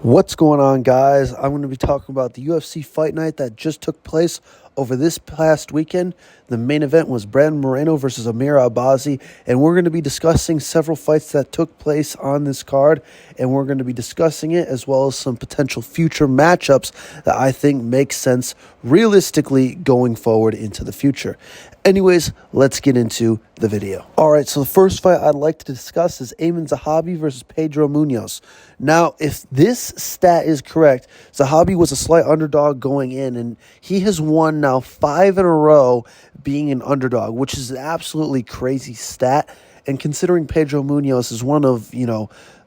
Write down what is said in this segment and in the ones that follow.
What's going on, guys? I'm going to be talking about the UFC Fight Night that just took place over this past weekend. The main event was Brandon Moreno versus Amir Albazi, and we're going to be discussing several fights that took place on this card, and we're going to be discussing it as well as some potential future matchups that I think make sense realistically going forward into the future. Anyways, let's get into the video. All right, so the first fight I'd like to discuss is Aiemann Zahabi versus Pedro Munoz. Now, if this stat is correct, Zahabi was a slight underdog going in, and he has won now 5 in a row being an underdog, which is an absolutely crazy stat. And considering Pedro Munoz is one of,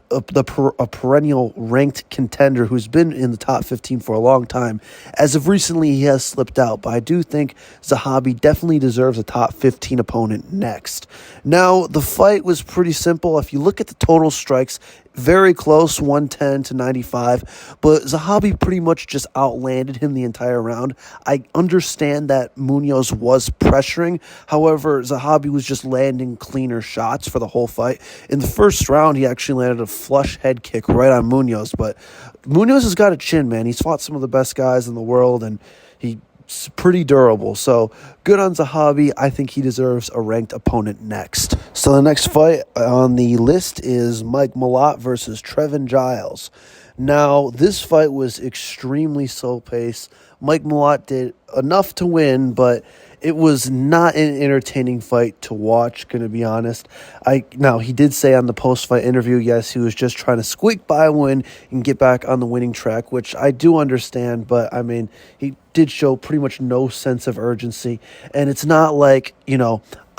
a perennial ranked contender who's been in the top 15 for a long time. As of recently, he has slipped out, but I do think Zahabi definitely deserves a top 15 opponent next. Now, the fight was pretty simple. If you look at the total strikes, very close, 110 to 95, but Zahabi pretty much just outlanded him the entire round. I understand that Munoz was pressuring. However, Zahabi was just landing cleaner shots for the whole fight. In the first round, he actually landed a flush head kick right on Munoz, but Munoz has got a chin, man. He's fought some of the best guys in the world, and he's pretty durable. So good on Zahabi. I think he deserves a ranked opponent next. So the next fight on the list is Mike Malott versus Trevin Giles. Now, this fight was extremely slow-paced. Mike Malott did enough to win, but it was not an entertaining fight to watch, going to be honest. Now, he did say on the post-fight interview, yes, he was just trying to squeak by a win and get back on the winning track, which I do understand, but, he did show pretty much no sense of urgency, and it's not like,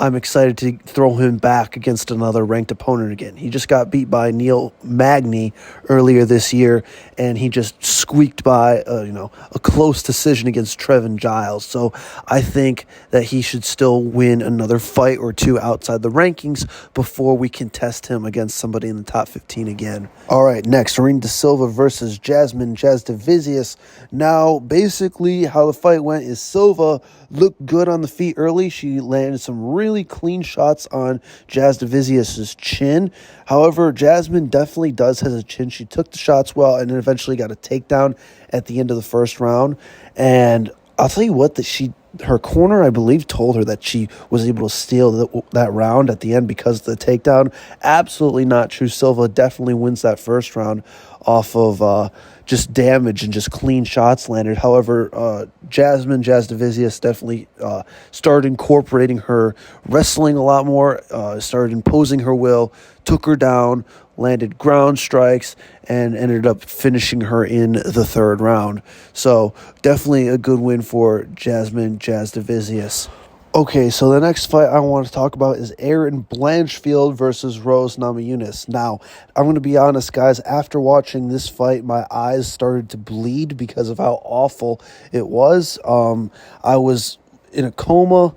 I'm excited to throw him back against another ranked opponent again. He just got beat by Neil Magny earlier this year, and he just squeaked by, a close decision against Trevin Giles. So I think that he should still win another fight or two outside the rankings before we can test him against somebody in the top 15 again. All right, next, Irene Da Silva versus Jasmine Jasudavicius. Now, basically, how the fight went is Silva looked good on the feet early. She landed some really clean shots on Jasudavicius's chin. However, Jasmine definitely does have a chin. She took the shots well and then eventually got a takedown at the end of the first round. And I'll tell you what, her corner, I believe, told her that she was able to steal that round at the end because of the takedown. Absolutely not true. Silva definitely wins that first round off of just damage and just clean shots landed. However, Jasmine Jasudavicius definitely started incorporating her wrestling a lot more, started imposing her will, took her down, landed ground strikes, and ended up finishing her in the third round. So definitely a good win for Jasmine Jasudavicius. Okay, so the next fight I want to talk about is Erin Blanchfield versus Rose Namajunas. Now, I'm going to be honest, guys. After watching this fight, my eyes started to bleed because of how awful it was. I was in a coma.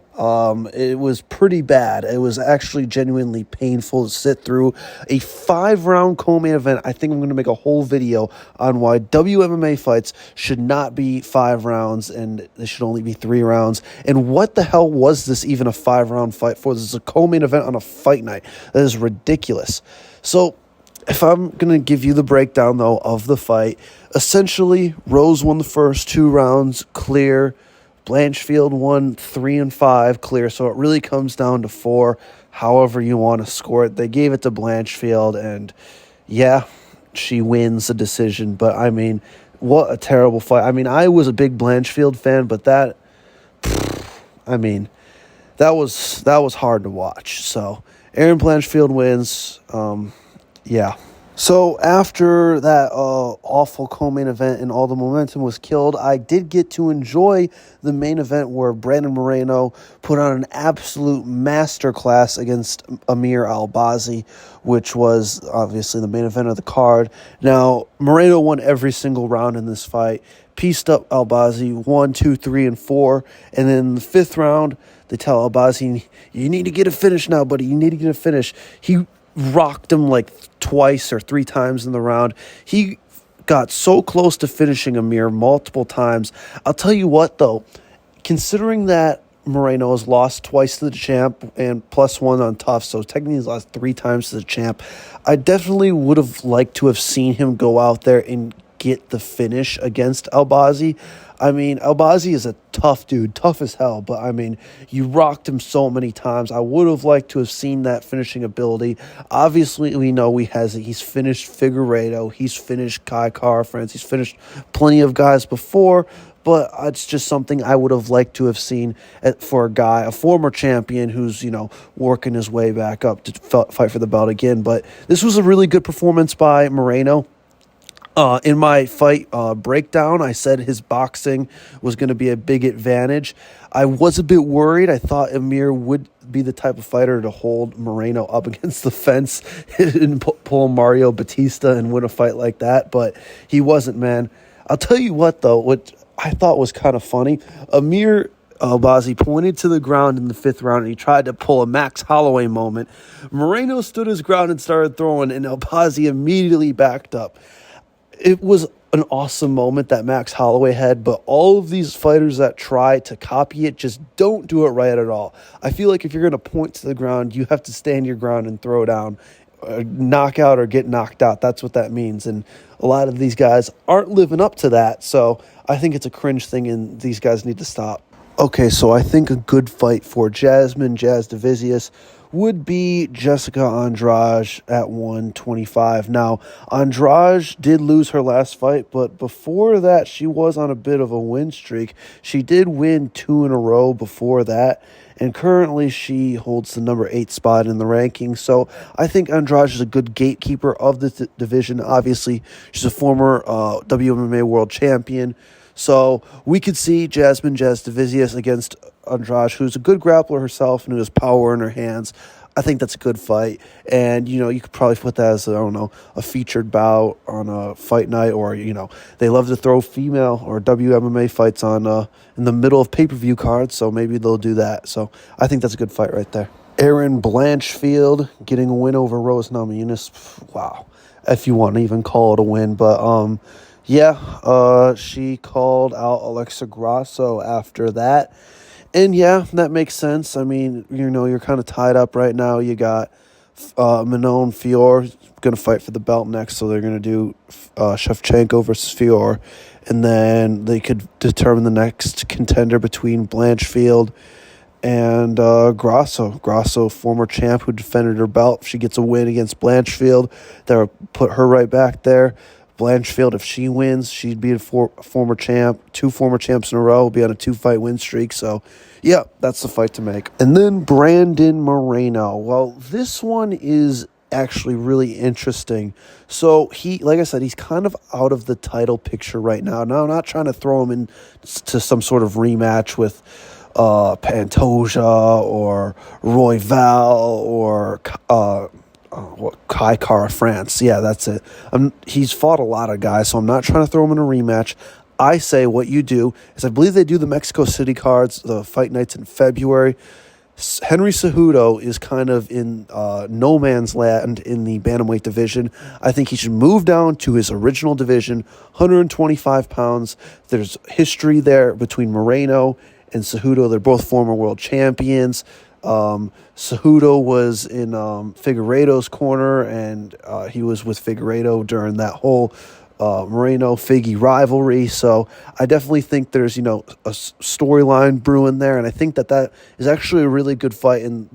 It was pretty bad. It was actually genuinely painful to sit through a 5-round co-main event. I think I'm going to make a whole video on why WMMA fights should not be 5 rounds and they should only be 3 rounds. And what the hell was this even a 5-round fight for? This is a co-main event on a fight night. That is ridiculous. So if I'm going to give you the breakdown, though, of the fight, essentially Rose won the first 2 rounds clear. Blanchfield won 3 and 5 clear, so it really comes down to 4, however you want to score it. They gave it to Blanchfield, and yeah, she wins the decision. But, what a terrible fight. I was a big Blanchfield fan, but that was hard to watch. So, Erin Blanchfield wins. Yeah. So after that awful co-main event and all the momentum was killed, I did get to enjoy the main event where Brandon Moreno put on an absolute masterclass against Amir Albazi, which was obviously the main event of the card. Now, Moreno won every single round in this fight, pieced up Albazi 1, 2, 3, and 4, and then in the 5th round, they tell Albazi, you need to get a finish now, buddy, you need to get a finish. He rocked him like twice or 3 times in the round. He got so close to finishing Amir multiple times. I'll tell you what, though, considering that Moreno has lost twice to the champ and +1 on tough, so technically he's lost 3 times to the champ, I definitely would have liked to have seen him go out there and get the finish against Albazi. I mean, Albazi is a tough dude, tough as hell, but I mean, you rocked him so many times. I would have liked to have seen that finishing ability. Obviously, we know he's finished Figueiredo, he's finished Kai Kara-France, he's finished plenty of guys before, but it's just something I would have liked to have seen for a former champion who's, working his way back up to fight for the belt again. But this was a really good performance by Moreno. In my fight breakdown, I said his boxing was going to be a big advantage. I was a bit worried. I thought Amir would be the type of fighter to hold Moreno up against the fence and pull Mario Batista and win a fight like that, but he wasn't, man. I'll tell you what, though, what I thought was kind of funny. Amir Albazi pointed to the ground in the 5th round, and he tried to pull a Max Holloway moment. Moreno stood his ground and started throwing, and Albazi immediately backed up. It was an awesome moment that Max Holloway had, but all of these fighters that try to copy it just don't do it right at all. I feel like if you're going to point to the ground, you have to stand your ground and throw down. Knock out or get knocked out. That's what that means. And a lot of these guys aren't living up to that, so I think it's a cringe thing, and these guys need to stop. Okay, so I think a good fight for Jazz Divisius would be Jessica Andrade at 125. Now, Andrade did lose her last fight, but before that, she was on a bit of a win streak. She did win 2 in a row before that, and currently she holds the number 8 spot in the rankings. So I think Andrade is a good gatekeeper of the division. Obviously, she's a former WMMA world champion. So we could see Jazz Divisius against Andrade, who's a good grappler herself and who has power in her hands. I think that's a good fight. And, you could probably put that as, a featured bout on a fight night, or, they love to throw female or WMMA fights on in the middle of pay-per-view cards, so maybe they'll do that. So I think that's a good fight right there. Erin Blanchfield getting a win over Rose Namajunas. Wow. If you want to even call it a win. But, she called out Alexa Grasso after that. And, yeah, that makes sense. I mean, you're kind of tied up right now. You got Manon Fior going to fight for the belt next, so they're going to do Shevchenko versus Fior. And then they could determine the next contender between Blanchfield and Grasso. Grasso, former champ who defended her belt. If she gets a win against Blanchfield, that'll put her right back there. Blanchfield, if she wins, she'd be a former champ. 2 former champs in a row, will be on a 2-fight win streak. So, yeah, that's the fight to make. And then Brandon Moreno. Well, this one is actually really interesting. So, like I said, he's kind of out of the title picture right now. Now, I'm not trying to throw him into some sort of rematch with Pantoja or Royval or Kai Kara-France. Yeah, that's it. He's fought a lot of guys, so I'm not trying to throw him in a rematch. I say what you do is, I believe they do the Mexico City cards, the fight nights in February. Henry Cejudo is kind of in no man's land in the bantamweight division. I think he should move down to his original division, 125 pounds. There's history there between Moreno and Cejudo. They're both former world champions. Cejudo was in Figueiredo's corner, and he was with Figueiredo during that whole Moreno-Figgy rivalry. So I definitely think there's, a storyline brewing there, and I think that is actually a really good fight, and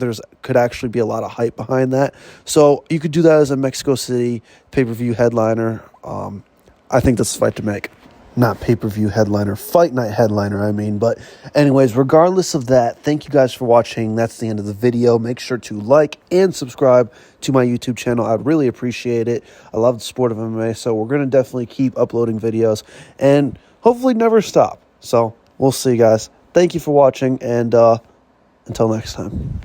could actually be a lot of hype behind that. So you could do that as a Mexico City pay-per-view headliner. I think that's the fight to make. Not pay-per-view headliner, fight night headliner, I mean. But anyways, regardless of that, thank you guys for watching. That's the end of the video. Make sure to like and subscribe to my YouTube channel. I'd really appreciate it. I love the sport of MMA, so we're going to definitely keep uploading videos and hopefully never stop. So we'll see you guys. Thank you for watching, and until next time.